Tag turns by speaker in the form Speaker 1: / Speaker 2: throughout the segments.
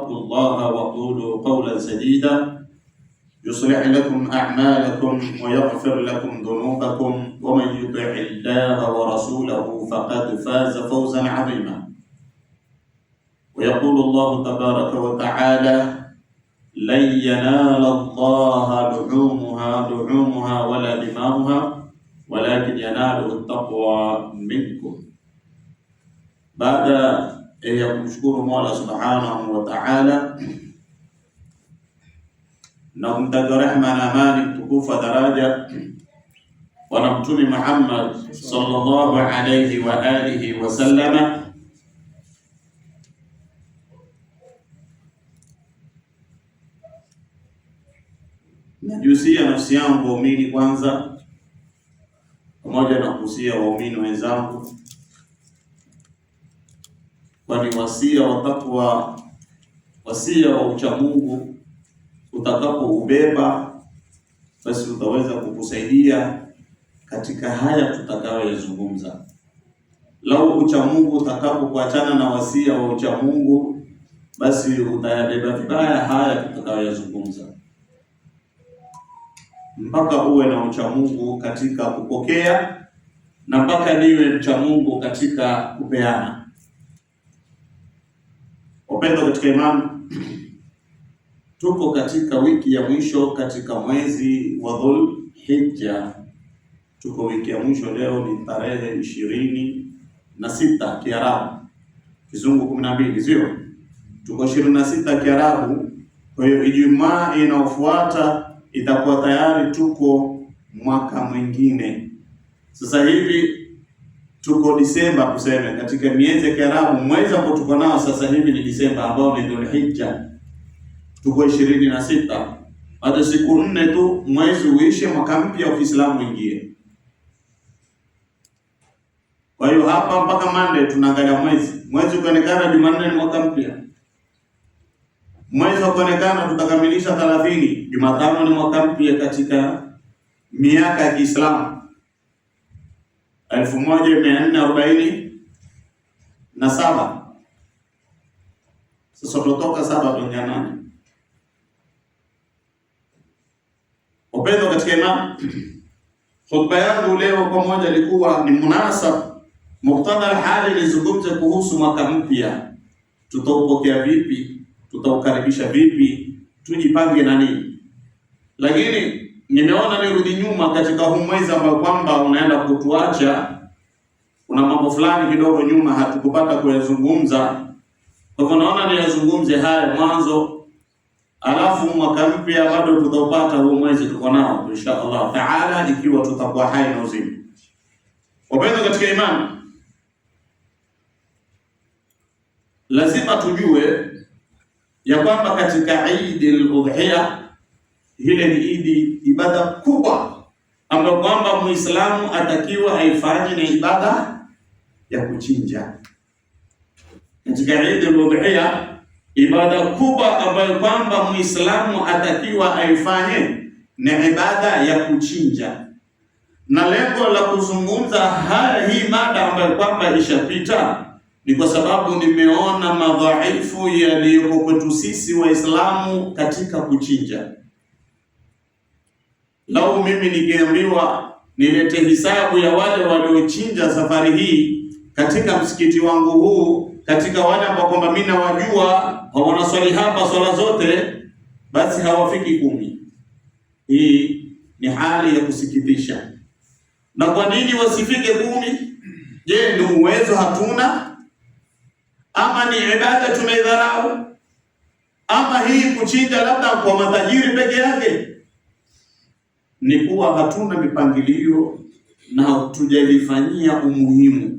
Speaker 1: واتقوا الله وقولوا قولا سديدا يصلح لكم أعمالكم ويغفر لكم ذنوبكم ومن يطع الله ورسوله فقد فاز فوزا عظيما. ويقول الله تبارك وتعالى: لن ينال الله لحومها ولا دماؤها ولكن يناله التقوى منكم. Baada ya kumshukuru Mola Subhanahu wa Ta'ala na kumtakia rehema na amani mtukufu daraja Bwana Mtume Muhammad sallallahu alayhi wa alihi wa sallama, najusia nafsi yangu waumini kwanza, pamoja na kuhusia waumini wenzangu, kwani wasia wa takwa, wasia wa uchamungu utakapoubeba basi utaweza kukusaidia katika haya tutakayoyazungumza. Lau uchamungu utakapokuachana na wasia wa uchamungu, basi utayabeba vibaya haya tutakayoyazungumza. Mpaka uwe na uchamungu katika kupokea na mpaka niwe mchamungu katika kupeana. Wapendwa katika imani, tuko katika wiki ya mwisho katika mwezi wa Dhul-Hijja. Tuko wiki ya mwisho, leo ni tarehe 26 Kiarabu, Kizungu 12, sio? Tuko 26 Kiarabu. Kwa hiyo Ijumaa inayofuata itakuwa tayari tuko mwaka mwingine. Sasa hivi tuko Disemba, kuseme katika miezi ya Kiarabu, mwezi ambao tuko nao sasa hivi ni Disemba, ambao ni Dhul-Hijja. Tuko 26. Hata siku 4 tu mwezi uishe, mwaka mpya wa Kiislamu uingie. Kwa hiyo hapa mpaka Monday tunaangalia mwezi ukionekana Jumanne ni mwaka mpya. Mwezi ukionekana tutakamilisha 30, Jumatano ni mwaka mpya katika miaka ya Kiislamu 1447. Sasa tutoka 7 tuingia 8. Upendo katika imani, hotuba yangu leo pamoja ilikuwa ni munasab muktadha hali nizungumze kuhusu mwaka mpya. Tutaupokea vipi? Tutaukaribisha vipi? Tujipange na nini? Lakini nimeona nirudi nyuma katika huu mwezi ambao kwamba unaenda kutuacha. Kuna mambo fulani kidogo nyuma hatukupata kuyazungumza. Kwa hivyo naona niyazungumze haya mwanzo, alafu mwaka mpya bado tutaupata huu mwezi tuko nao insha Allah Taala, ikiwa tutakuwa hai na uzima. Wapendwa katika imani, lazima tujue ya kwamba katika Eid al-Udhiya, hile ni ibada kubwa ambayo kwamba Muislamu atakiwa aifanye, na ibada ya kuchinja. Katika Eid al-Udhiya, ibada kubwa ambayo kwamba Muislamu atakiwa aifanye ni ibada ya kuchinja. Na lengo la kuzungumza hii mada ambayo kwamba ishapita ni kwa sababu nimeona madhaifu yaliyo kwetu sisi Waislamu katika kuchinja. Lau mimi ningeambiwa nilete hisabu ya wale waliochinja safari hii katika msikiti wangu huu, katika wale ambao kwamba mimi nawajua wanaswali hapa swala zote, basi hawafiki 10. Hii ni hali ya kusikitisha. Na kwa nini wasifike 10? Je, ni uwezo hatuna? Ama ni ibada tumeidharau? Ama hii kuchinja labda kwa matajiri peke yake? Ni kuwa hatuna mipangilio na hatujalifanyia umuhimu.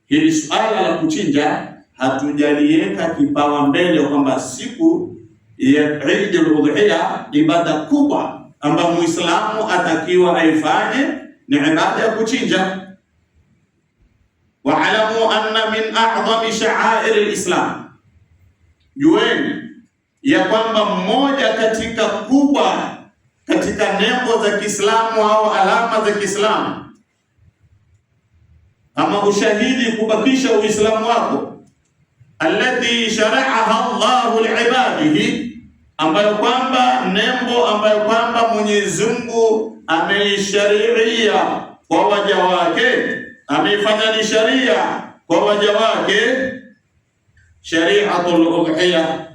Speaker 1: Hili suala la kuchinja hatujaliweka kipawa mbele, kwamba siku ya Eid al-Udhiya ibada kubwa ambayo Muislamu atakiwa aifanye ni ibada ya kuchinja. Wa'lamu anna min a'zami sha'air al-Islam, jueni ya kwamba mmoja katika kubwa katika nembo za Kiislamu au alama za Kiislamu ama ushahidi kubakisha Uislamu wako allati shara'aha Allahu liibadihi, ambayo kwamba nembo ambayo kwamba Mwenyezi Mungu ameishariia kwa waja wake, ameifanya ni sharia kwa waja wake. Shari'atul udhiya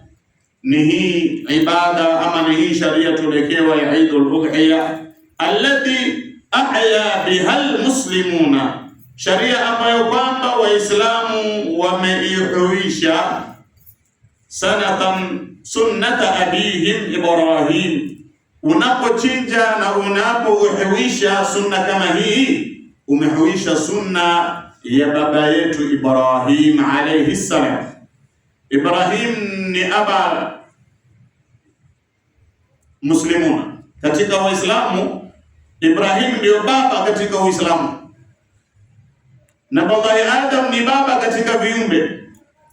Speaker 1: ni hii ibada ama ni hii sharia tulekewa ya Eidul Udhiya, allati ahya biha almuslimuna, sharia ambayo kwamba Waislamu wameihuisha sanatan sunnata abihim Ibrahim. Unapochinja na unapouhuisha sunna kama hii, umehuisha sunna ya baba yetu Ibrahim alayhi salam. Ibrahim ni aba muslimuna katika Waislamu. Ibrahim ndio baba katika Uislamu, na Nabii Adam ni baba katika viumbe,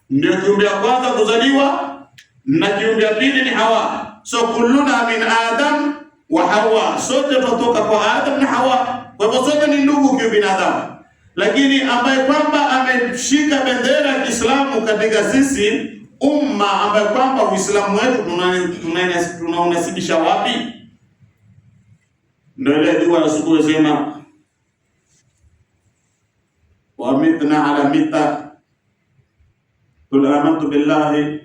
Speaker 1: ndio kiumbe wa kwanza kuzaliwa na kiumbe wa pili ni Hawa. So kulluna min Adam wa Hawa, sote tutoka kwa Adam na Hawa, kwa hivyo sote ni ndugu kibinadamu. Lakini ambaye kwamba ameshika bendera ya Kiislamu katika sisi umma, ambaye kwamba Uislamu wetu tunaunasibisha wapi? Ndio ile dua ya asubuhi sema wa mitna ala mita qul amantu billahi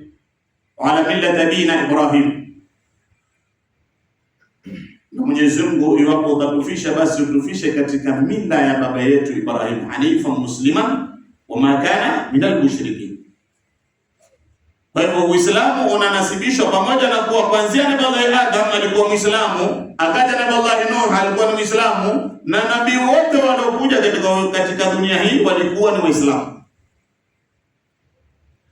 Speaker 1: wa ala millati abina Ibrahim. Mwenyezi Mungu, iwapo utatufisha basi utufishe katika mila ya baba yetu Ibrahim, hanifa musliman wa ma kana minal mushrikin. Kwa hivyo Uislamu unanasibishwa pamoja na kuwa kuanzia Nabii Adam alikuwa Muislamu, akaja Nabii Nuh alikuwa ni Muislamu, na nabii wote waliokuja katika dunia hii walikuwa ni Waislamu.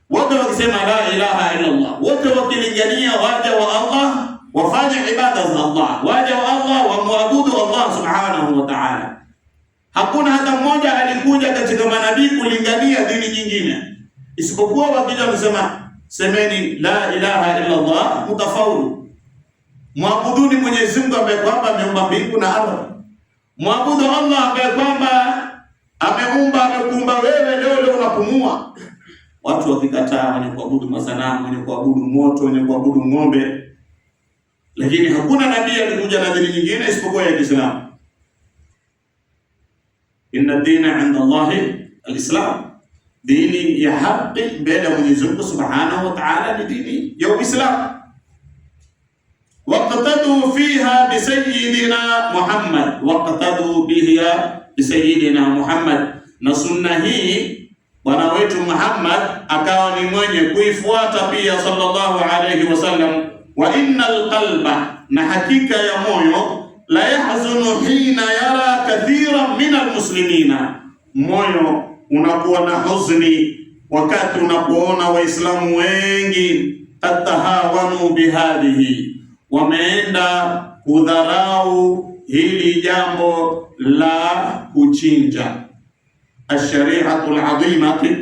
Speaker 1: Wote wakisema la ilaha illa Allah, wote wakilingania waja wa Allah wafanye ibada za Allah, waja wa Allah wamwabudu Allah subhanahu wa ta'ala. Hakuna hata mmoja alikuja katika manabii kulingania dini nyingine, isipokuwa wakija kusema semeni la ilaha illa Allah mutafaulu. Mwabuduni Mwenyezi Mungu ambaye kwamba ameumba mbingu na ardhi. Mwabudu Allah ambaye kwamba amekuumba wewe, leo unapumua. Watu wakikataa, wenye kuabudu masanamu, wenye kuabudu moto, wenye kuabudu ng'ombe. Lakini hakuna nabii alikuja na dini nyingine isipokuwa ya Kiislamu. Inna dina 'inda Allahi al-Islam, dini ya haki mbele ya Mwenyezi Mungu Subhanahu wa Ta'ala ni dini ya Uislamu. Waqtadu fiha bi sayyidina Muhammad, waqtadu biha bi sayyidina Muhammad. Na sunna hii bwana wetu Muhammad akawa ni mwenye kuifuata pia sallallahu alayhi wasallam. Wa innal qalba, na hakika ya moyo, la yahzunu hina yara kathiran min almuslimina, moyo unakuwa na huzuni wakati unapoona Waislamu wengi tatahawanu bihadhihi, wameenda kudharau hili jambo la kuchinja ash-shari'atul 'azimati,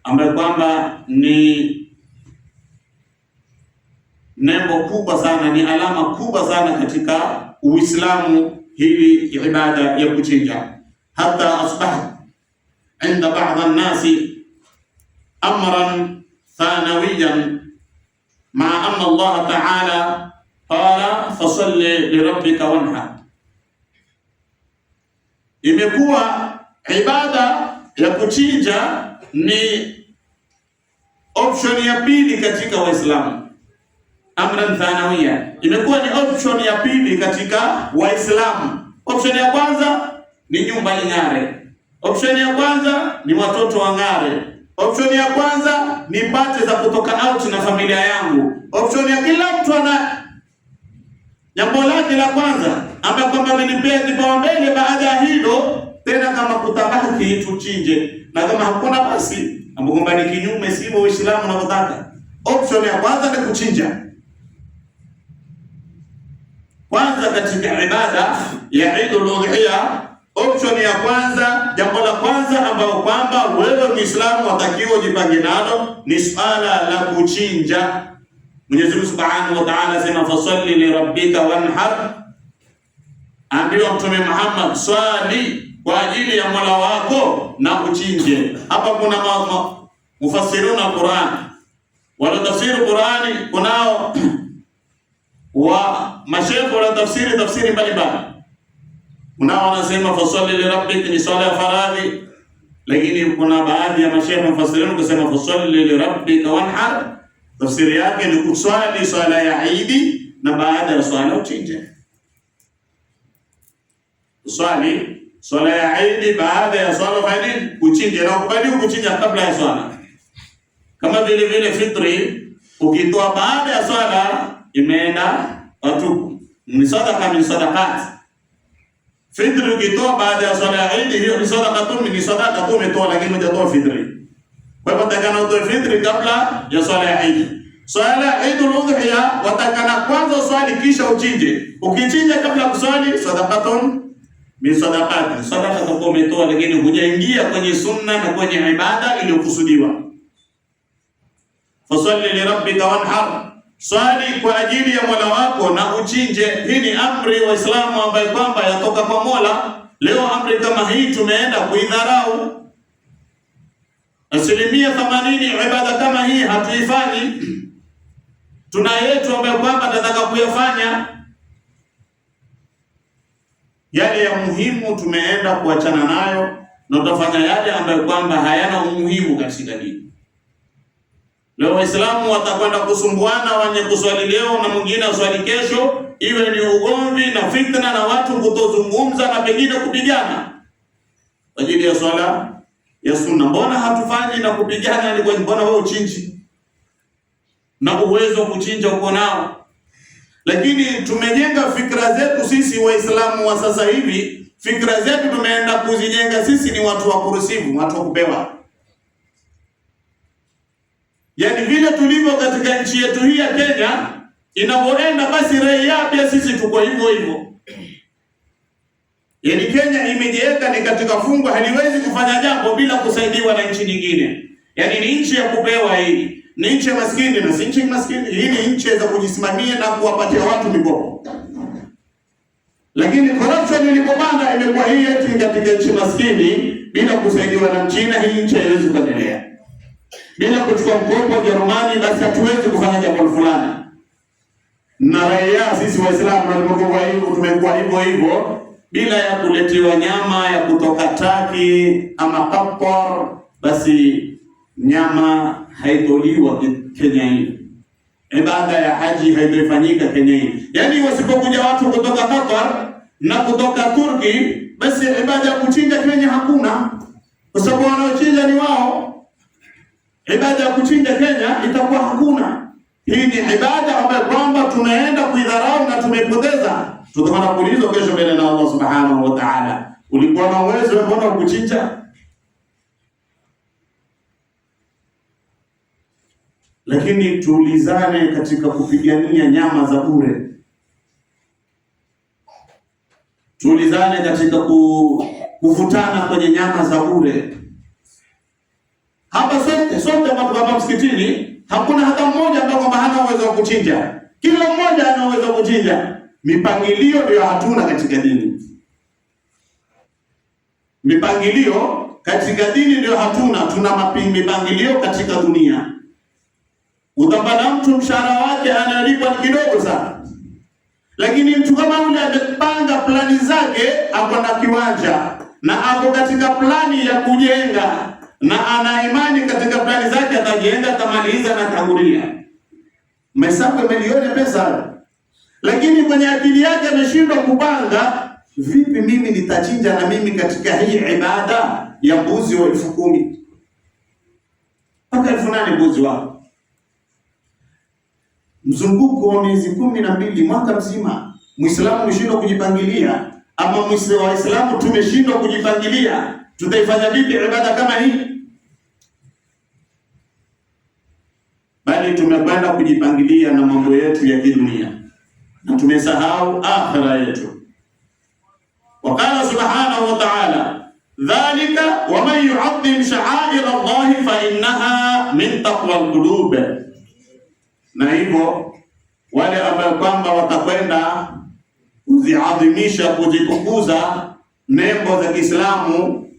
Speaker 1: ambayo kwamba ni nembo kubwa sana, ni alama kubwa sana katika Uislamu, hili ibada ya kuchinja. Hata asbaha inda ba'd an-nasi amran thanawiyan ma anna Allah ta'ala qala fasalli li rabbika wanhar. Imekuwa ibada ya kuchinja ni option ya pili katika Waislamu. Amran thanawiya, imekuwa ni option ya pili katika Waislamu. Option ya kwanza ni nyumba ing'are, option ya kwanza ni watoto wang'are, option ya kwanza ni pate za kutoka out na familia yangu. Option ya kila mtu ana jambo lake la kwanza ambapo kwamba amenipea kipaumbele. Baada ya hilo tena, kama kutabaki tuchinje, na kama hakuna basi ambapo ni kinyume, sivyo Uislamu unavyotaka. Option ya kwanza ni kuchinja. Kwanza katika ibada ya Eidul Udhiya, option ya kwanza, jambo la kwanza ambalo kwamba wewe Muislamu watakiwa ujipange nalo ni swala la kuchinja. Mwenyezi Mungu Subhanahu wa Ta'ala sema fasalli li rabbika wanhar, ambiwa Mtume Muhammad swali kwa ajili ya Mola wako na uchinje. Hapa kuna mufassiruna Qur'an, wala tafsiri Qur'ani, kunao wa mashaikh wala tafsiri mbalimbali. Kunao wanasema fasalli li rabbik, ni swala ya faradhi, lakini kuna baadhi ya mashaikh mufassirun kusema fasalli li rabbika wanhar, tafsiri yake ni kuswali swala ya Eid na baada ya swala uchinje. Swali swala ya Eid baada ya swala fanya uchinje, na ukubali kuchinja kabla ya swala. Kama vile fitri ukitoa baada ya swala imeenda watu ni sadaka min sadaqat. Fitri ukitoa baada ya swala ya Eid, hiyo ni sadaka tu umetoa, lakini hujatoa fitri. Kwa hivyo takana utoe fitri kabla ya swala ya Eid. Swala ya Eid al-Udhiya watakana kwanza swali kisha uchinje. Ukichinja kabla kuswali sadaqatun min sadaqat, sadaka utakuwa umetoa, lakini hujaingia kwenye sunna na kwenye ibada iliyokusudiwa. Fasalli li rabbika wanhar, swali kwa ajili ya Mola wako na uchinje. Hii ni amri wa Uislamu ambayo kwamba yatoka kwa Mola. Leo amri kama hii tumeenda kuidharau. 80% ibada kama hii hatuifanyi. Tuna yetu ambayo kwamba tunataka kuyafanya. Yale ya muhimu tumeenda kuachana nayo na tutafanya yale ambayo kwamba hayana umuhimu katika dini. Leo Waislamu watakwenda kusumbuana, wenye kuswali leo na mwingine aswali kesho, iwe ni ugomvi na fitna na watu kutozungumza na pengine kupigana kwa ajili ya swala ya sunna. Mbona hatufanyi na kupigana? Ni kwa mbona wewe uchinji na uwezo wa kuchinja uko nao? Lakini tumejenga fikra zetu sisi Waislamu wa sasa hivi, fikra zetu tumeenda kuzijenga sisi ni watu wa kurusivu, watu wa kupewa. Yaani vile tulivyo katika nchi yetu hii ya Kenya inavyoenda, basi raia pia sisi tuko hivyo hivyo. Yaani Kenya imejiweka ni katika fungu, haliwezi kufanya jambo bila kusaidiwa na nchi nyingine. Yaani ni nchi ya kupewa hii. Ni nchi maskini na si nchi maskini. Hii ni nchi za kujisimamia na kuwapatia watu mikopo. Lakini corruption ilipopanda imekuwa hii eti katika nchi maskini bila kusaidiwa na China, hii nchi haiwezi kuendelea. Bila kuchukua mkopo Jerumani, basi hatuwezi kufanya jambo fulani. Na raia sisi Waislamu tumekuwa hivyo hivyo, bila ya kuletewa nyama ya kutoka Turkey ama Qatar, basi nyama haitoliwa Kenya hii. Ibada ya haji haitofanyika Kenya hii. Yaani wasipokuja watu kutoka Qatar na kutoka Turkey, basi ibada ya kuchinja Kenya hakuna, kwa sababu wanaochinja ni wao. Ibada ya kuchinja Kenya itakuwa hakuna. Hii ni ibada ambayo kwamba tunaenda kuidharau na tumepoteza. Tutakwenda kuulizwa kesho mbele na Allah Subhanahu wa Ta'ala, ulikuwa na uwezo wa kuchinja? Lakini tuulizane katika kupigania nyama za bure. Tuulizane katika kuvutana kwenye nyama za bure. Hapa sote watu hapa msikitini hakuna hata mmoja ambaye kwamba hana uwezo wa kuchinja. Kila mmoja ana uwezo wa kuchinja. Mipangilio ndio hatuna katika dini. Mipangilio katika dini ndio hatuna. Tuna mipangilio katika dunia. Utapata mtu mshahara wake analipwa ni kidogo sana. Lakini mtu kama yule amepanga plani zake, ako na kiwanja na ako katika plani ya kujenga, na ana imani katika plani zake atajenga, atamaliza na tangulia. Mahesabu milioni pesa. Lakini kwenye akili yake ameshindwa kupanga, vipi mimi nitachinja na mimi katika hii ibada ya mbuzi wa 10,000 mpaka 8,000 mbuzi wao. Mzunguko wa miezi 12 mwaka mzima, Muislamu ameshindwa kujipangilia, ama Waislamu tumeshindwa kujipangilia. Tutaifanya vipi ibada kama hii? Bali tumekwenda kujipangilia na mambo yetu ya kidunia na tumesahau akhira yetu. Waqala subhanahu wa ta'ala, dhalika wa man yu'azzim sha'air Allah fa innaha min taqwa al-qulub. Na hivyo wale ambao kwamba watakwenda kuziadhimisha, kuzitukuza nembo za Kiislamu,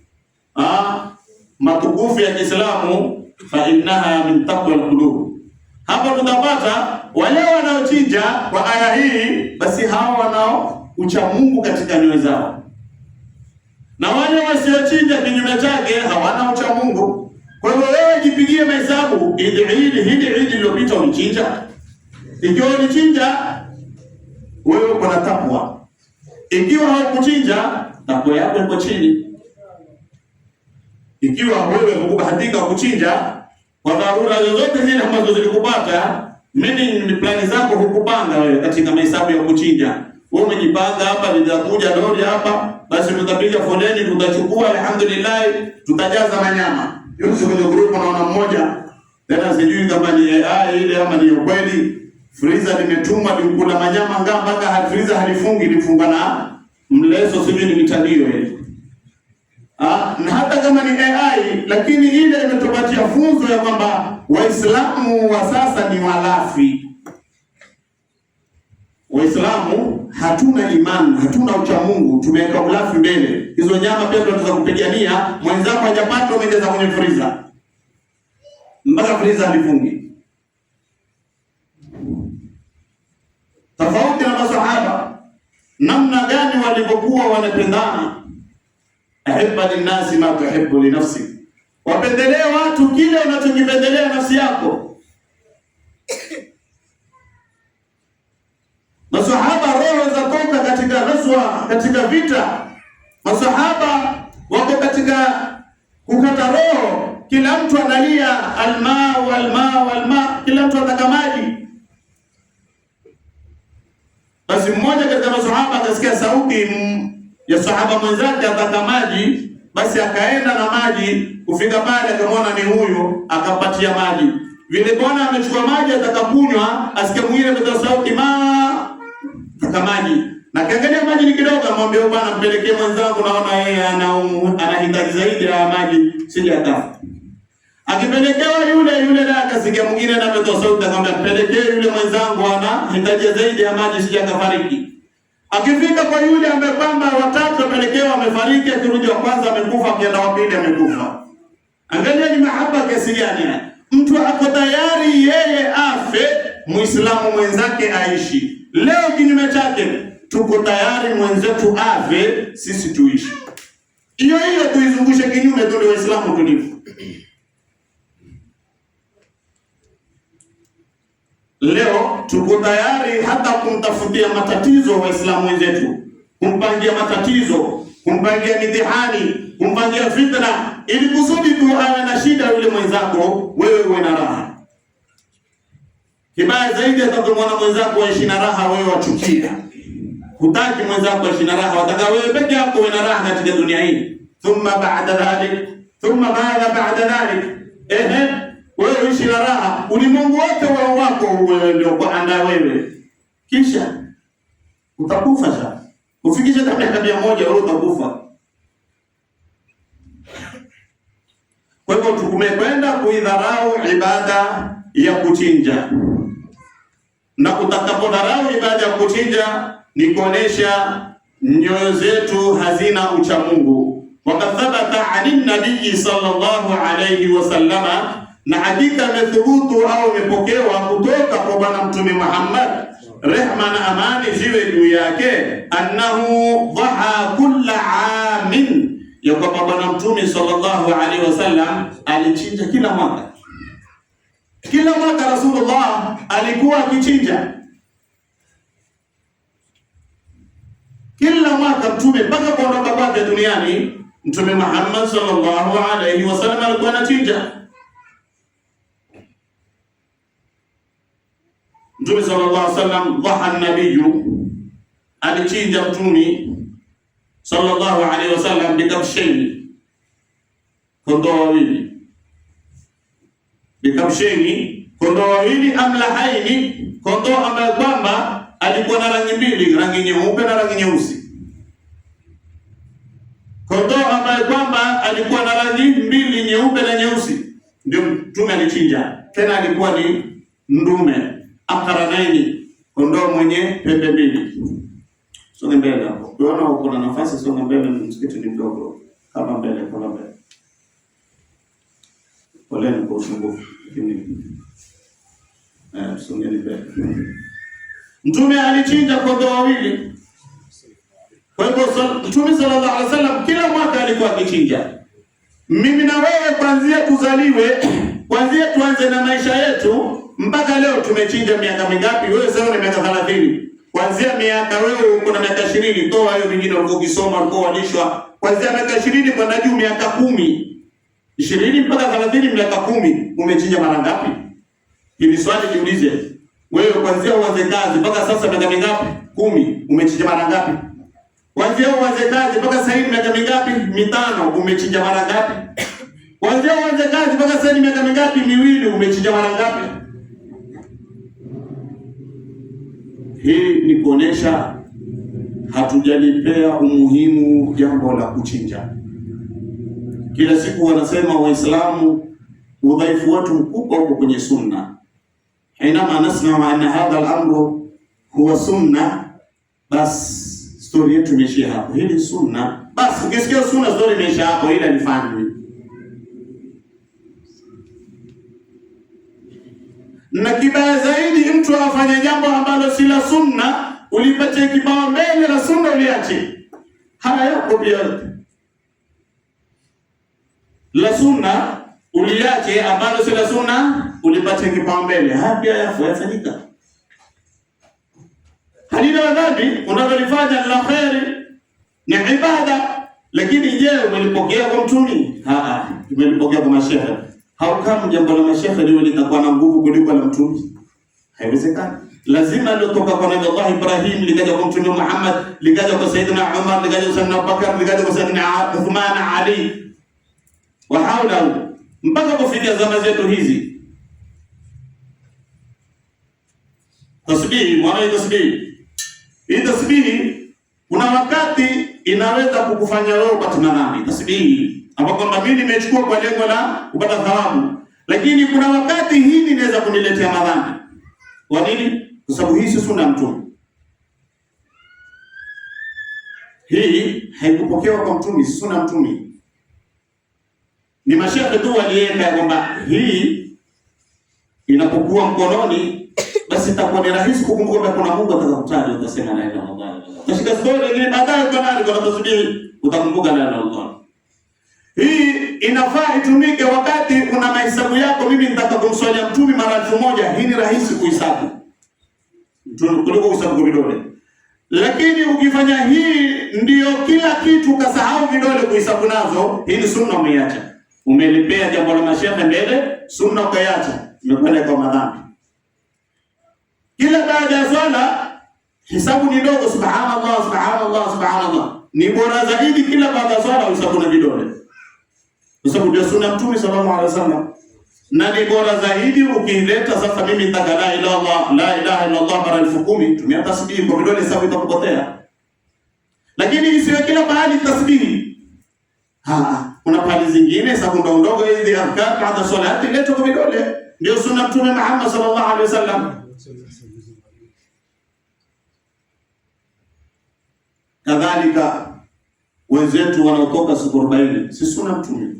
Speaker 1: matukufu ya Kiislamu, fa innaha min taqwa alqulub. Hapo tutapata wale wanaochinja kwa aya hii, basi hao wanao ucha Mungu katika nyoyo zao, na wale wasiochinja kinyume chake hawana ucha Mungu. Kwa hivyo wewe jipigie mahesabu, hili Eid iliyopita ulichinja? Ikiwa ulichinja, wewe uko na takwa. Ikiwa haukuchinja, takwa yako iko chini. Ikiwa wewe hukubahatika kuchinja kwa dharura zozote zile ambazo zilikupata, ni plani zako hukupanga wewe katika mahesabu ya kuchinja. Wewe umejipanga hapa, litakuja lori hapa, basi tutapiga foleni, tutachukua, alhamdulillah, tutajaza manyama. Yote kwenye group naona mmoja tena, sijui kama ni AI ile ama ni kweli, freezer limetumwa limkula manyama ngamba mpaka freezer halifungi, lifunga na mleso, sijui ni mitandio ile. Na hata kama ni AI, lakini ile imetupatia funzo ya kwamba Waislamu wa sasa ni walafi. Waislamu hatuna imani, hatuna ucha Mungu, tumeweka ulafi mbele. Hizo nyama pia tunaweza kupigania, mwenzako hajapata umeongeza kwenye freezer, mpaka freezer halifungi. Tofauti na masahaba, namna gani walivyokuwa wanapendana. Ahibba linnasi ma tuhibbu li nafsi, wapendelee watu kile unachokipendelea nafsi yako. Masahaba roho zatoka katika ghazwa, katika vita. Masahaba wako katika kukata roho, kila mtu analia alma, kila mtu anataka maji. Basi mmoja katika masahaba akasikia sauti ya sahaba mwenzake ataka maji, basi akaenda na maji. Kufika pale akamwona ni huyu, akampatia maji. Vile bwana amechukua maji atakakunywa, asikia mwingine kutoa sauti taka maji, na kiangalia maji ni kidogo, amwambia bwana, mpelekee mwenzangu, naona yeye anahitaji zaidi ya maji, sije atafa. Akipelekewa yule na akasikia mwingine na kutoa sauti, akamwambia mpelekee yule mwenzangu, anahitaji zaidi ya maji, sije akafariki. Akifika kwa yule ambaye kwamba watatu apelekewa amefariki, akirudi wa kwanza amekufa, akienda wa pili amekufa. Angalia ni mahaba kiasi gani. Mtu ako tayari yeye afe, Muislamu mwenzake aishi. Leo kinyume chake, tuko tayari mwenzetu afe, sisi tuishi. Hiyo tuizungushe kinyume, ndio Waislamu tulivu. Leo tuko tayari hata kumtafutia matatizo Waislamu wenzetu, kumpangia matatizo, kumpangia mitihani, kumpangia fitna, ili kusudi tu awe na shida yule mwenzako, wewe uwe na raha. Kibaya zaidi, atakapomwona mwenzako aishi na raha, wewe wachukia. Hutaki mwenzako aishi na raha, wataka wewe peke yako uwe na raha katika dunia hii. Thumma madha ba'da dhalik, wewe uishi na raha, ulimwengu wote wako wewe ndio kuandaa wewe, kisha utakufa sasa. Ufikishe miaka 100 wewe utakufa. Kwa hivyo tumekwenda kuidharau ibada ya kuchinja, na utakapodharau ibada ya kuchinja ni kuonesha nyoyo zetu hazina ucha Mungu. Wakathabata anin nabii sallallahu alayhi wasallama, na hakika imethubutu au imepokewa kutoka kwa Bwana Mtume Muhammad, rehma na amani ziwe juu yake, annahu dhaha kulla amin, ya kwamba Bwana Mtume sallallahu alaihi wasallam alichinja kila mwaka. Kila mwaka Rasulullah alikuwa akichinja, kila mwaka Mtume mpaka kuondoka kwake duniani, Mtume Muhammad sallallahu alaihi wasallam alikuwa anachinja. Mtume sallallahu alaihi wasallam dhaha nabiyu, alichinja Mtume sallallahu alaihi wasallam bikabsheni, kondoo wawili, bikabsheni, kondoo wawili, amlahaini, kondoo ambaye kwamba alikuwa na rangi mbili, rangi nyeupe na rangi nyeusi. Kondoo ambaye kwamba alikuwa na rangi mbili, nyeupe na nyeusi, ndio Mtume alichinja. Tena alikuwa ni ndume, akaranaini, kondoo mwenye pembe mbili. Songa mbele hapo. Unaona uko na nafasi, songa mbele, msikiti ni mdogo. Kama mbele, kwa mbele. Poleni kwa usumbufu. Songeni mbele. Mtume alichinja kondoo wawili. Kwa hivyo Mtume sallallahu alaihi wasallam kila mwaka alikuwa akichinja. Mimi na wewe kuanzia tuzaliwe, kuanzia tuanze na maisha yetu mpaka leo tumechinja miaka mingapi? Wewe sasa una miaka 30. Kuanzia miaka wewe uko na miaka 20, toa hiyo mingine ulikuwa ukisoma ulikuwa walishwa. Kuanzia miaka 20 kwenda juu miaka 10. 20 mpaka 30 miaka 10 umechinja mara ngapi? Hili swali jiulize. Wewe kuanzia uanze kazi mpaka sasa miaka mingapi? 10. Umechinja mara ngapi? Kuanzia uanze kazi mpaka sasa hivi miaka mingapi? 5. Umechinja mara ngapi? Kuanzia uanze kazi mpaka sasa hivi miaka mingapi? 2. Umechinja mara ngapi? Hii ni kuonesha hatujalipea umuhimu jambo la kuchinja. Kila siku wanasema Waislamu udhaifu wetu mkubwa uko kwenye sunna. Hainama nasma anna hadha al-amru huwa sunna, bas story yetu imeishia hapo. Hili sunna, bas ukisikia sunna story imeishia hapo, ila nifanye. Na kibaya zaidi mtu afanye jambo ambalo si la sunna, ulipatie kibao mbele la sunna uliache. Haya yako pia. La sunna uliache ambalo si la sunna, ulipatie kibao mbele. Haya pia yafanyika. Halina dhambi unalolifanya la khairi, ni ibada, lakini je, umelipokea kwa mtumi? Umelipokea kwa mashehe. Haukamu jambo la mashehe liwe litakuwa na nguvu kuliko la mtumi. Haiwezekani. Lazima lilotoka kwa Nabii Allah Ibrahim likaja kwa Mtume Muhammad, likaja kwa Sayyidina Umar, likaja kwa Sayyidina Abubakar, likaja kwa Sayyidina Uthman, Ali wa haula mpaka kufikia zama zetu hizi. Tasbihi, mwana tasbihi. Hii tasbihi kuna wakati inaweza kukufanya wewe upate madhambi. Tasbihi ambapo kwamba mimi nimechukua kwa lengo la kupata thawabu, lakini kuna wakati hii inaweza kuniletea madhambi. Kwa nini? Kwa sababu hii si sunna ya Mtume. Hii haikupokewa kwa Mtume, si sunna ya Mtume. Ni mashehe tu walienda kwamba hii inapokuwa mkononi basi itakuwa ni rahisi kukumbuka kwamba kuna Mungu atakutaja, utasema la ilaha illallah. Tashika story ile baadaye kwa nani kwa tasbihi utakumbuka la ilaha illallah. Hii inafaa itumike wakati kuna mahesabu yako, mimi nitaka kumswalia Mtume mara 1000, hii ni rahisi kuhesabu. Kuliko kuhesabu kwa vidole. Lakini ukifanya hii ndio kila kitu ukasahau vidole kuhesabu nazo, hii ni sunna umeiacha. Umelipea jambo la mashehe mbele, sunna ukaiacha, imekwenda kwa madhambi. Kila baada ya swala hisabu ni ndogo, subhanallah subhanallah subhanallah. Ni bora zaidi kila baada ya swala uhesabu na vidole. Kwa sababu ndio sunna Mtume sallallahu alaihi wasallam. Na ni bora zaidi ukileta sasa mimi nitaka la ilaha illallah mara 10,000, tumia tasbihi kwa vidole, hesabu itakupotea. Lakini isiwe kila mahali tasbihi. Kuna pale zingine hesabu ndogo hizi adhkar baada salati leta kwa vidole. Ndio sunna Mtume Muhammad sallallahu alaihi wasallam. Kadhalika wenzetu wanaotoka siku 40, si sunna Mtume.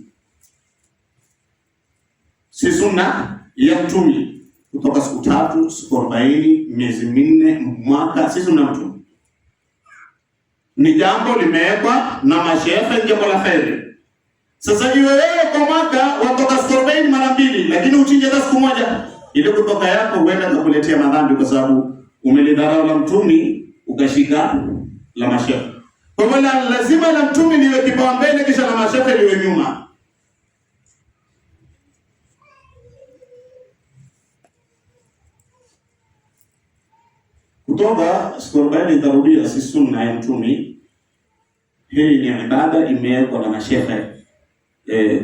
Speaker 1: Si sunna ya Mtume kutoka siku 3, siku 40, miezi 4, mwaka, si sunna Mtume. Ni jambo limewekwa na mashehe, jambo la khairi. Sasa iwe wewe kwa mwaka watoka siku 40 mara 2, lakini uchinje hata siku moja, ile kutoka yako huenda kukuletea madhambi kwa sababu umelidharau la Mtume ukashika la mashehe. Kwa hivyo lazima la Mtume liwe kipaumbele, kisha la mashehe liwe nyuma. Kutoka siku 40 itarudia, si sunna ya Mtume. Hii ni ibada imewekwa na mashehe.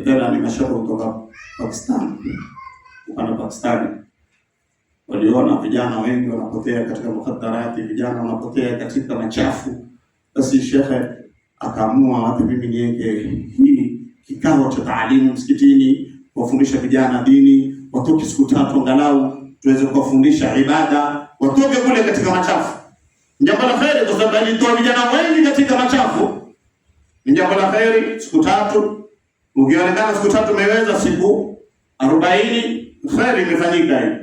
Speaker 1: Tena ni mashehe kutoka Pakistan. Kwa Pakistani waliona vijana wengi wanapotea katika mukaddarati, vijana wanapotea katika machafu. Basi shehe akaamua wapi mimi niweke hii kikao cha taalimu msikitini, kuwafundisha vijana dini, watoke siku 3 angalau tuweze kuwafundisha ibada, watoke kule katika machafu. Jambo la khairi kwa sababu alitoa vijana wengi katika machafu. Ni jambo la khairi siku 3. Ukionekana siku 3 umeweza, siku 40 kheri imefanyika hivi.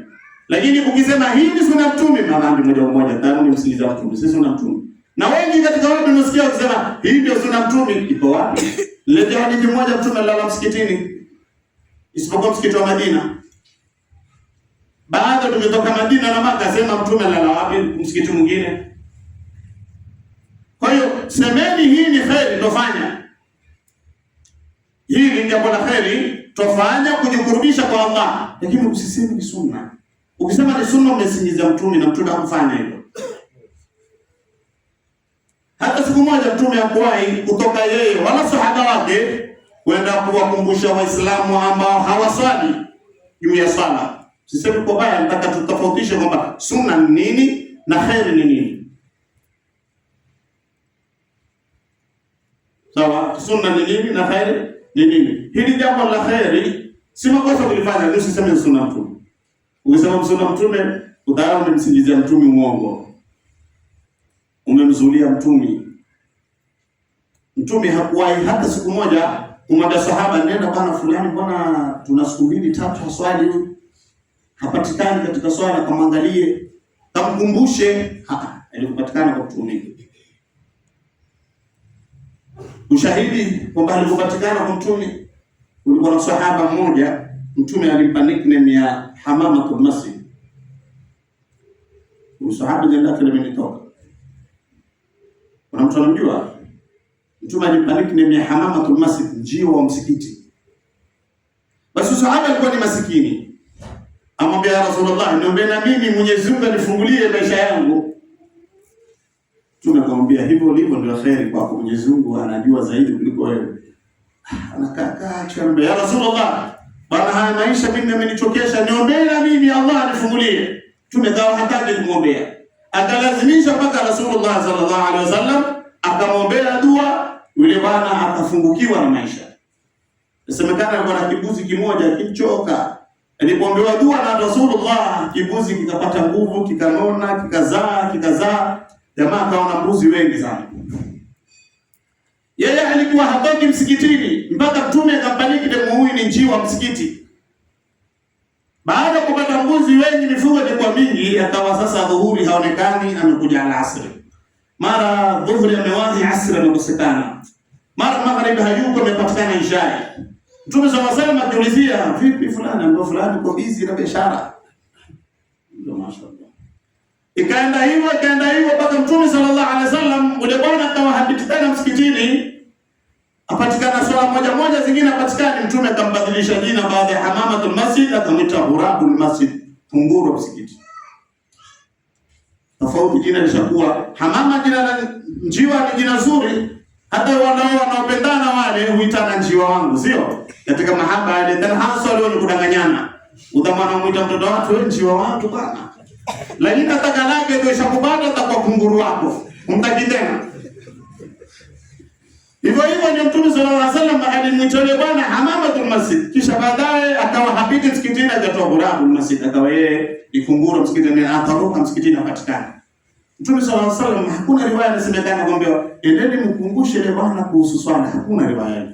Speaker 1: Lakini ukisema hii ni sunna mtume, madhambi moja kwa moja tayari umemsikiliza mtume, si sunna mtume. Na wengi katika watu tunasikia wakisema hii ndio sunna mtume, iko wapi? Leo hadithi moja mtume alilala msikitini isipokuwa msikiti wa Madina. Baada tumetoka Madina na Maka, sema mtume alilala wapi msikiti mwingine? Kwa hiyo semeni hii ni kheri tofanya. Hili ni jambo la kheri tofanya kujikurubisha kwa Allah, lakini usiseme ni sunna. Ukisema ni sunna umesingiza mtume, na mtume hakufanya hivyo. Hata siku moja mtume hakuwahi kutoka yeye wala sahaba wake kwenda kuwakumbusha Waislamu ambao hawaswali juu ya swala. Sisemi kwa baya, nataka tutofautishe kwamba sunna ni nini na kheri ni nini. Sawa, sunna ni nini na kheri ni nini? Hili jambo la kheri si makosa kulifanya, ndio usiseme sunna mtume. Ukisema sunna mtume, utaona umemsingizia mtume uongo. Umemzulia mtume. Mtume hakuwahi hata siku moja kumwambia sahaba, nenda bana fulani, bwana tuna siku 2-3 haswali huyu, hapatikani katika swala, kamwangalie, kamkumbushe. Alikupatikana kwa mtume. Ushahidi kwamba alikupatikana kwa mtume, ulikuwa na sahaba mmoja, mtume alimpa nickname ya Hamamatul Masjid. Usahaba jina lake limetoka. Kuna mtu anamjua? Mtume alimpa nickname ya Hamamatul Masjid, njiwa wa msikiti. Basi sahaba alikuwa ni masikini. Amwambia ya Rasulullah, niombe na mimi Mwenyezi Mungu anifungulie maisha yangu. Mtume akamwambia, hivyo ulivyo ndio kheri kwako, Mwenyezi Mungu anajua zaidi kuliko wewe. Anakaa chamba, ya Rasulullah, bwana haya maisha mimi amenichokesha, niombe na mimi Allah anifungulie. Mtume kawa hataki kumwombea. Akalazimisha mpaka Rasulullah sallallahu alaihi wasallam akamwombea dua, yule bwana akafungukiwa na maisha. Inasemekana alikuwa na kibuzi kimoja kilichoka. Alipoombewa dua na Rasulullah, kibuzi kikapata nguvu, kikanona, kikazaa. Jamaa akaona mbuzi wengi sana. Yeye alikuwa hatoki msikitini mpaka mtume akambariki demu huyu ni njiwa msikiti. Baada ya kupata mbuzi wengi, mifugo ilikuwa mingi, akawa sasa dhuhuri haonekani, amekuja alasri. Mara dhuhuri amewahi, asri amekosekana. Mara magharibi hayuko, amepatikana isha. Mtume sallallahu alaihi wasallam akiulizia, vipi fulani? Ndio fulani kwa busy na biashara. Ndio mashaallah. Ikaenda hivyo mpaka Mtume sallallahu alaihi wasallam ule bwana akawa hapatikana msikitini. Apatikana swala moja zingine apatikani. Mtume akambadilisha jina, baada ya Hamamatul Masjid akamwita Ghurabul Masjid, kunguru msikiti. Tofauti jina lishakuwa Hamama, jina la njiwa ni jina zuri. Hata wanaopendana wale huitana njiwa wangu, sio? Katika mahaba yale ndani hasa wale wenye kudanganyana. Utamwona muita mtoto watu, wewe njiwa wangu bwana. Lakini nataka lake ndio ishakubata, atakuwa kunguru wako. Umtaki tena. Hivyo ndio Mtume sallallahu alaihi wasallam alimwita bwana Hamamatul Masjid. Kisha baadaye akawa hapiti msikitini, akatoa Ghurabul Masjid, akawa yeye ni kunguru msikitini, ataruka msikitini apatikana. Mtume sallallahu alaihi wasallam, hakuna riwaya inasemekana kwamba endeni mkumbushe ile bwana kuhusu swala, hakuna riwaya.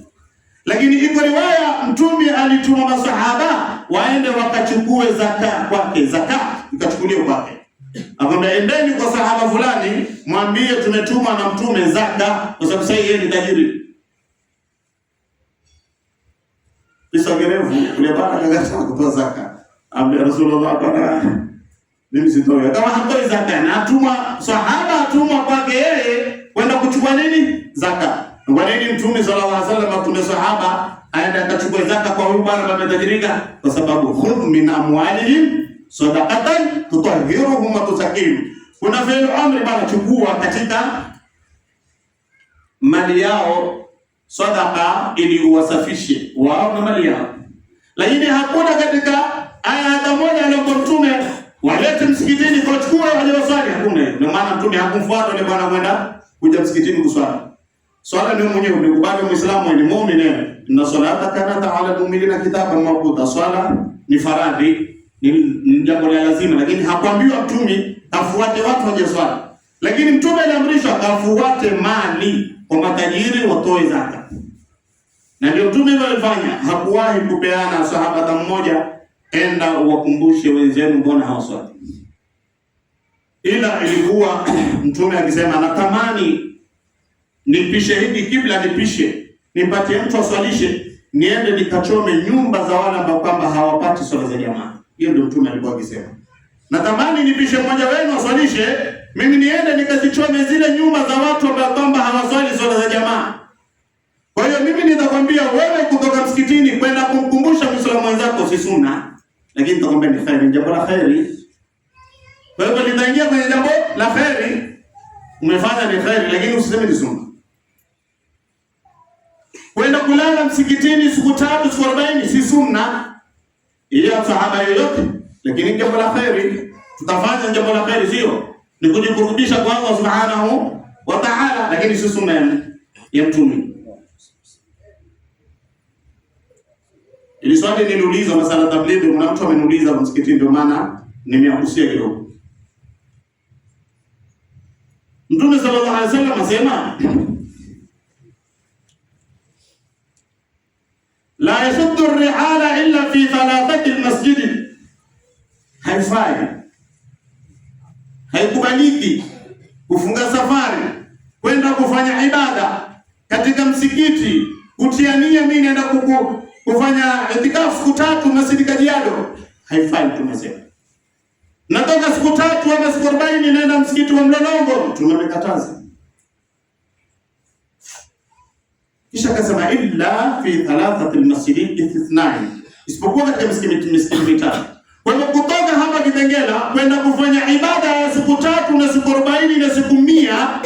Speaker 1: Lakini iko riwaya Mtume alituma masahaba waende wakachukue zakat kwake, zakat ikachukuliwa kwake. Akamwambia, endeni kwa sahaba fulani mwambie tumetumwa na Mtume zaka, kwa sababu sasa yeye ni tajiri. Kisha gerevu ule bwana akakataa kutoa zaka. Ambaye Rasulullah bwana, mimi sitoi. Kama hatoi zaka, na atuma sahaba, atuma kwake yeye kwenda kuchukua nini? Zaka. Kwa nini Mtume sallallahu alaihi wasallam atume sahaba aende akachukue zaka kwa huyu bwana ambaye ametajirika? Kwa sababu khudh min amwalihim sadaqatan tutahhiruhum wa tuzakkihim. Kuna fi'l amri bwana, chukua katika mali yao sadaqa ili uwasafishe wao na mali yao. Lakini hakuna katika aya hata moja aliyokuwa Mtume walete msikitini kwa chukua waje waswali, hakuna. Ndio maana Mtume hakumfuata yule bwana kwenda kuja msikitini kuswali. Swala ni mwenyewe umekubali Muislamu ni muumini. Inna salata kanat ala mu'minina kitaban mawquta. Swala ni faradhi, ni jambo la lazima, lakini hakuambiwa Mtume afuate watu waje swali. Lakini Mtume aliamrishwa afuate mali kwa matajiri watoe zaka. Na ndio Mtume hivyo alifanya, hakuwahi kupeana sahaba hata mmoja, enda uwakumbushe wenzenu mbona hawaswali. Ila ilikuwa Mtume akisema natamani nipishe hiki kibla, nipishe nipatie mtu aswalishe, niende nikachome nyumba za wale ambao kwamba hawapati swala za jamaa. Hiyo ndio Mtume alikuwa akisema, natamani nipishe mmoja wenu aswalishe, mimi niende nikazichome zile nyumba za watu ambao kwamba hawaswali swala za jamaa. Kwa hiyo mimi nitakwambia wewe kutoka msikitini kwenda kumkumbusha Muislamu mwenzako si sunna, lakini nitakwambia ni khairi, jambo la khairi. Kwa hiyo nitaingia kwenye jambo la khairi, umefanya ni khairi, lakini usiseme ni sunna. Kwenda kulala msikitini siku 3 siku 40 si sunna ya sahaba yoyote, lakini jambo la khairi. Tutafanya jambo la khairi, sio ni kujikurubisha kwa Allah Subhanahu wa Ta'ala, lakini si sunna ya Mtume. Ili swali niliulizwa masala tablighi, kuna mtu ameniuliza msikitini, ndio maana nimeakusia kidogo. Mtume sallallahu alaihi wasallam asema la yashuddu ar-rihala illa fi thalathati al-masjid. Haifai, haikubaliki kufunga safari kwenda kufanya ibada katika msikiti, kutia nia mimi naenda kufanya itikafu siku 3 Masjid Kajiado. Haifai. Tumesema natoka siku 3 ama siku 40 naenda msikiti wa Mlolongo, tumekataza. Kisha akasema illa fi thalathati almasjid istithnai, isipokuwa katika misikiti mitatu. Kwa hivyo kutoka hapa Kitengela kwenda kufanya ibada ya siku 3 na siku 40 na siku 100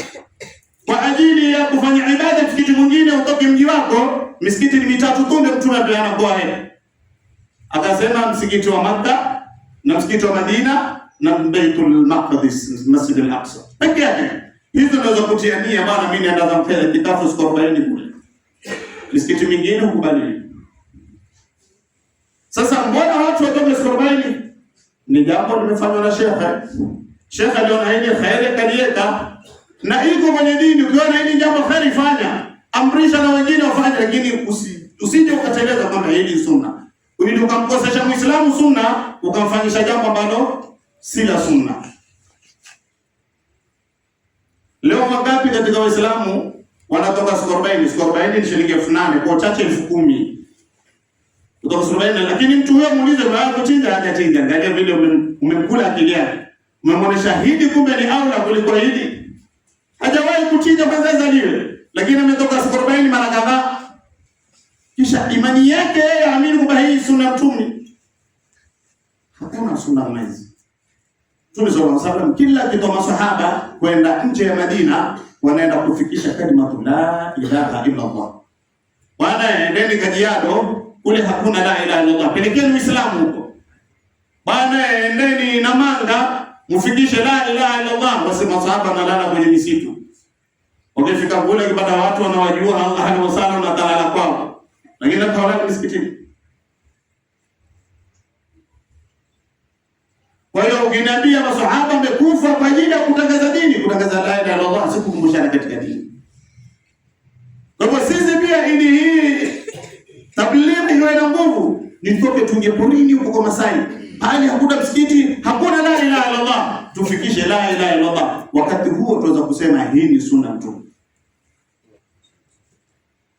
Speaker 1: kwa ajili ya kufanya ibada msikiti mwingine utoke mji wako, misikiti ni mitatu tu ndio Mtume apeana kwa heri. Akasema msikiti wa Makka na msikiti wa Madina na Baitul Maqdis, Masjid al-Aqsa. Pekee yake hizo ndio za kutia nia, bwana mimi naenda zampele kitafu siku 40 kule. Misikiti mingine hukubali. Sasa mbona watu watoke siku 40? Ni jambo limefanywa na shekhe. Shekhe aliona hili khairi kalieka, na iko kwenye dini. Ukiona hili jambo khairi fanya, amrisha na wengine wafanye, lakini usije ukateleza kwamba hili sunna. Ili ukamkosesha Muislamu sunna, ukamfanyisha jambo ambalo si la sunna. Leo wangapi katika Waislamu wanatoka siku 40? Siku 40 ni shilingi 8,000, kwa chache 10,000. Kutoka siku 40, lakini mtu huyo muulize wewe kuchinja hajachinja, angalia vile umemkula akili yake. Umemwonyesha hidi kumbe ni aula kuliko hidi. Hajawahi kuchinja kwanza zaliwe, lakini ametoka siku 40 mara kadhaa. Kisha imani yake yeye aamini kwamba hii sunna Mtume. Hakuna sunna mwezi. Mtume sallallahu alaihi wasallam kila kitu masahaba kwenda nje ya Madina wanaenda kufikisha kalimatu la ilaha illa Allah. Bwana endeni Kajiado, kule hakuna la ilaha illa Allah. Pelekeni Uislamu huko. Bwana endeni Namanga, mfikishe la ilaha illa Allah. Basi masahaba wanalala kwenye misitu. Wakifika kule kibada watu wanawajua Allah hali wasala na talala kwao. Lakini hawalala msikitini. Kwa hiyo ukiniambia masahaba wamekufa kwa ajili ya kutangaza dini, kutangaza la ilaha illa Allah, si kukumbushana katika dini. Kwa hivyo sisi pia ili hii tablighi iwe na nguvu, nitoke tunge porini huko kwa Masai. Hali hakuna msikiti, hakuna la ilaha illa Allah, tufikishe la ilaha illa Allah. Wakati huo tunaweza kusema hii ni sunna Mtume.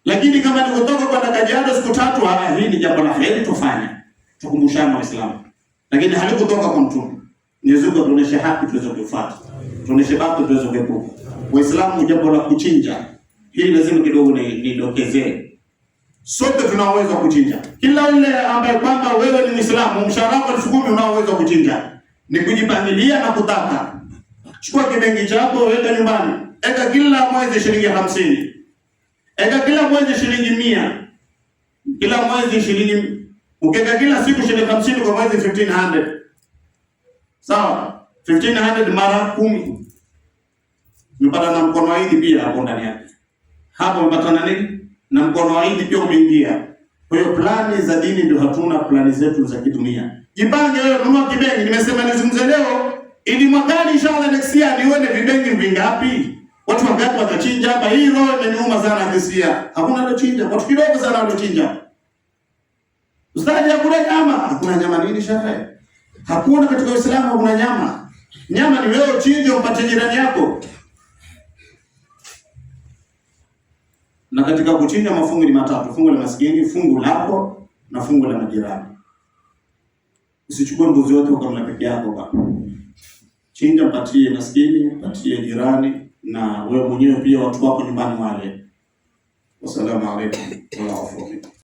Speaker 1: Lakini kama ni kutoka kwa Kajiado siku 3, hii ni jambo la heri tufanye. Tukumbushane Waislamu. Lakini halikutoka kwa Mtume. Mwenyezi Mungu atuoneshe haki tuweze kufuata. Tuoneshe baadhi tuweze kuepuka. Waislamu jambo la kuchinja, hili lazima kidogo nidokezee. Sote tuna uwezo wa kuchinja. Kila yule ambaye kwamba wewe ni Muislamu, mshahara wako 10,000 unao uwezo wa kuchinja. Ni kujipangilia na kutaka. Chukua kibengi chako weka nyumbani. Eka kila mwezi shilingi 50. Eka kila mwezi shilingi 100. Kila mwezi shilingi, ukeka kila siku shilingi 50 kwa mwezi 1500. Sawa? 1500 mara 10. Umepata na mkono wa Idi pia hapo ndani yake. Hapo umepata na nini? Na mkono wa Idi pia umeingia. Kwa hiyo plani za dini ndio hatuna, plani zetu za kidunia. Jipange wewe, nunua kibengi. Nimesema nizungumze leo ili mwakani inshallah next year nione vibengi vingapi. Watu wangapi watachinja hapa? Hii roho imeniuma sana hisia. Hakuna alochinja, watu kidogo sana walochinja. Ustadi, hakuna nyama. Hakuna nyama nini shaka? Hakuna katika Uislamu, hakuna nyama. Nyama ni wewe uchinje upate jirani yako. Na katika kuchinja mafungu ni matatu: fungu la maskini, fungu lako na fungu la majirani. Usichukue mbuzi wote ukamla peke yako baba. Chinja, mpatie maskini, mpatie jirani, na wewe mwenyewe pia watu wako nyumbani wale. Wassalamu alaykum wa rahmatullahi.